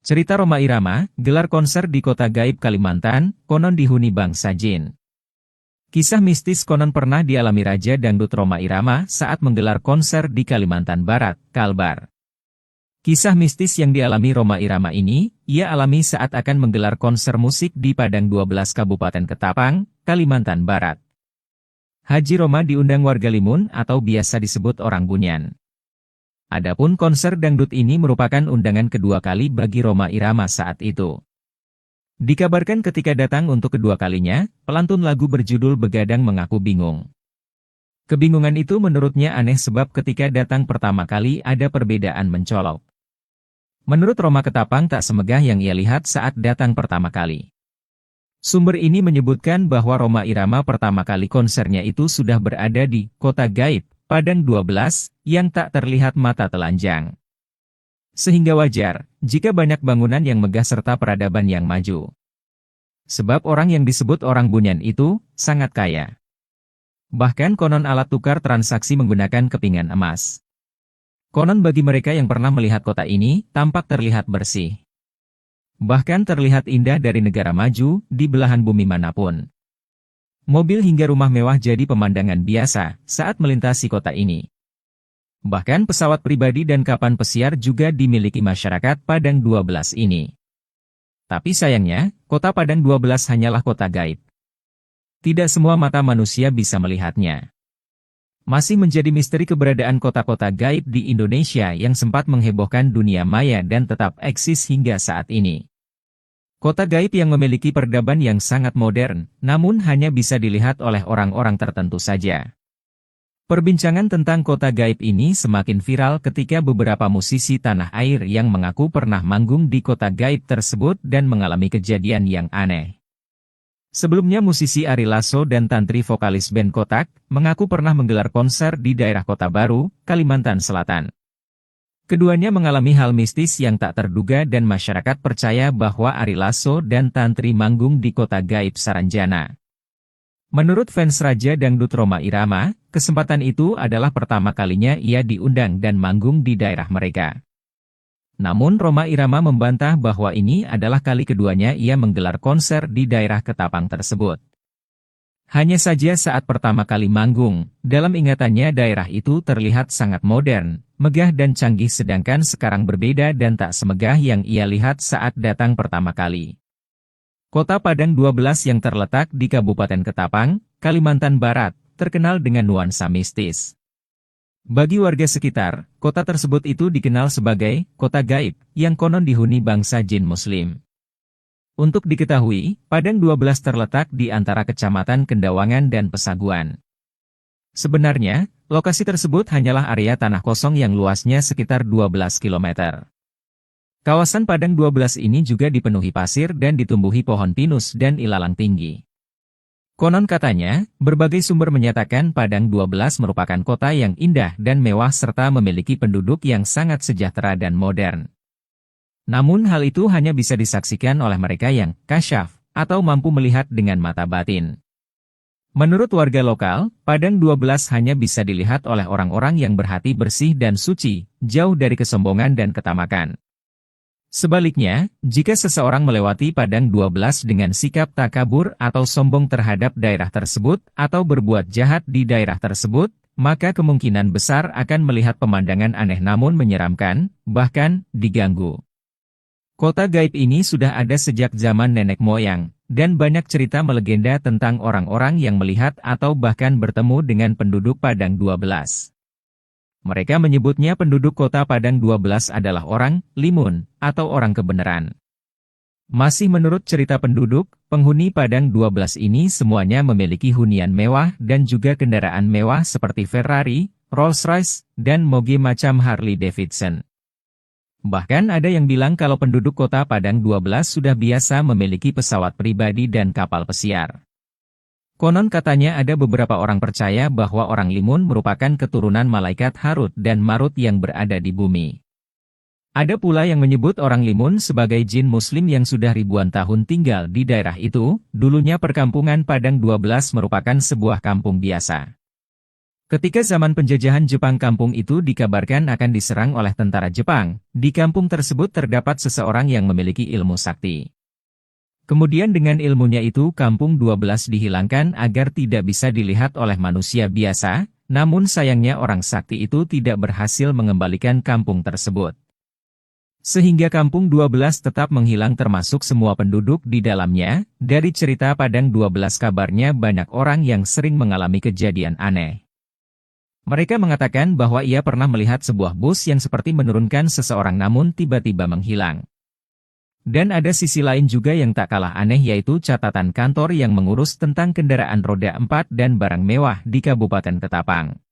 Cerita Rhoma Irama, gelar konser di kota gaib Kalimantan, konon dihuni bangsa jin. Kisah mistis konon pernah dialami Raja Dangdut Rhoma Irama saat menggelar konser di Kalimantan Barat, Kalbar. Kisah mistis yang dialami Rhoma Irama ini, ia alami saat akan menggelar konser musik di Padang 12 Kabupaten Ketapang, Kalimantan Barat. Haji Rhoma diundang warga Limun atau biasa disebut orang Bunyan. Adapun konser dangdut ini merupakan undangan kedua kali bagi Rhoma Irama saat itu. Dikabarkan ketika datang untuk kedua kalinya, pelantun lagu berjudul Begadang mengaku bingung. Kebingungan itu menurutnya aneh sebab ketika datang pertama kali ada perbedaan mencolok. Menurut Rhoma Ketapang tak semegah yang ia lihat saat datang pertama kali. Sumber ini menyebutkan bahwa Rhoma Irama pertama kali konsernya itu sudah berada di kota gaib, Padang 12, yang tak terlihat mata telanjang. Sehingga wajar, jika banyak bangunan yang megah serta peradaban yang maju. Sebab orang yang disebut orang Bunyan itu, sangat kaya. Bahkan konon alat tukar transaksi menggunakan kepingan emas. Konon bagi mereka yang pernah melihat kota ini, tampak terlihat bersih. Bahkan terlihat indah dari negara maju, di belahan bumi manapun. Mobil hingga rumah mewah jadi pemandangan biasa saat melintasi kota ini. Bahkan pesawat pribadi dan kapal pesiar juga dimiliki masyarakat Padang 12 ini. Tapi sayangnya, kota Padang 12 hanyalah kota gaib. Tidak semua mata manusia bisa melihatnya. Masih menjadi misteri keberadaan kota-kota gaib di Indonesia yang sempat menghebohkan dunia maya dan tetap eksis hingga saat ini. Kota gaib yang memiliki peradaban yang sangat modern, namun hanya bisa dilihat oleh orang-orang tertentu saja. Perbincangan tentang kota gaib ini semakin viral ketika beberapa musisi tanah air yang mengaku pernah manggung di kota gaib tersebut dan mengalami kejadian yang aneh. Sebelumnya musisi Ari Lasso dan Tantri vokalis band Kotak, mengaku pernah menggelar konser di daerah Kota Baru, Kalimantan Selatan. Keduanya mengalami hal mistis yang tak terduga dan masyarakat percaya bahwa Ari Lasso dan Tantri manggung di kota gaib Saranjana. Menurut fans Raja Dangdut Rhoma Irama, kesempatan itu adalah pertama kalinya ia diundang dan manggung di daerah mereka. Namun Rhoma Irama membantah bahwa ini adalah kali keduanya ia menggelar konser di daerah Ketapang tersebut. Hanya saja saat pertama kali manggung, dalam ingatannya daerah itu terlihat sangat modern, megah dan canggih sedangkan sekarang berbeda dan tak semegah yang ia lihat saat datang pertama kali. Kota Padang 12 yang terletak di Kabupaten Ketapang, Kalimantan Barat, terkenal dengan nuansa mistis. Bagi warga sekitar, kota tersebut itu dikenal sebagai kota gaib, yang konon dihuni bangsa jin Muslim. Untuk diketahui, Padang 12 terletak di antara Kecamatan Kendawangan dan Pesaguan. Sebenarnya, lokasi tersebut hanyalah area tanah kosong yang luasnya sekitar 12 km. Kawasan Padang 12 ini juga dipenuhi pasir dan ditumbuhi pohon pinus dan ilalang tinggi. Konon katanya, berbagai sumber menyatakan Padang 12 merupakan kota yang indah dan mewah serta memiliki penduduk yang sangat sejahtera dan modern. Namun hal itu hanya bisa disaksikan oleh mereka yang kasyaf atau mampu melihat dengan mata batin. Menurut warga lokal, Padang 12 hanya bisa dilihat oleh orang-orang yang berhati bersih dan suci, jauh dari kesombongan dan ketamakan. Sebaliknya, jika seseorang melewati Padang 12 dengan sikap takabur atau sombong terhadap daerah tersebut atau berbuat jahat di daerah tersebut, maka kemungkinan besar akan melihat pemandangan aneh namun menyeramkan, bahkan diganggu. Kota gaib ini sudah ada sejak zaman nenek moyang, dan banyak cerita melegenda tentang orang-orang yang melihat atau bahkan bertemu dengan penduduk Padang 12. Mereka menyebutnya penduduk kota Padang 12 adalah orang Limun, atau orang kebenaran. Masih menurut cerita penduduk, penghuni Padang 12 ini semuanya memiliki hunian mewah dan juga kendaraan mewah seperti Ferrari, Rolls-Royce, dan moge macam Harley Davidson. Bahkan ada yang bilang kalau penduduk kota Padang 12 sudah biasa memiliki pesawat pribadi dan kapal pesiar. Konon katanya ada beberapa orang percaya bahwa orang Limun merupakan keturunan malaikat Harut dan Marut yang berada di bumi. Ada pula yang menyebut orang Limun sebagai jin Muslim yang sudah ribuan tahun tinggal di daerah itu. Dulunya perkampungan Padang 12 merupakan sebuah kampung biasa. Ketika zaman penjajahan Jepang, kampung itu dikabarkan akan diserang oleh tentara Jepang. Di kampung tersebut terdapat seseorang yang memiliki ilmu sakti. Kemudian dengan ilmunya itu kampung 12 dihilangkan agar tidak bisa dilihat oleh manusia biasa, namun sayangnya orang sakti itu tidak berhasil mengembalikan kampung tersebut. Sehingga kampung 12 tetap menghilang termasuk semua penduduk di dalamnya. Dari cerita Padang 12 kabarnya banyak orang yang sering mengalami kejadian aneh. Mereka mengatakan bahwa ia pernah melihat sebuah bus yang seperti menurunkan seseorang namun tiba-tiba menghilang. Dan ada sisi lain juga yang tak kalah aneh, yaitu catatan kantor yang mengurus tentang kendaraan roda 4 dan barang mewah di Kabupaten Ketapang.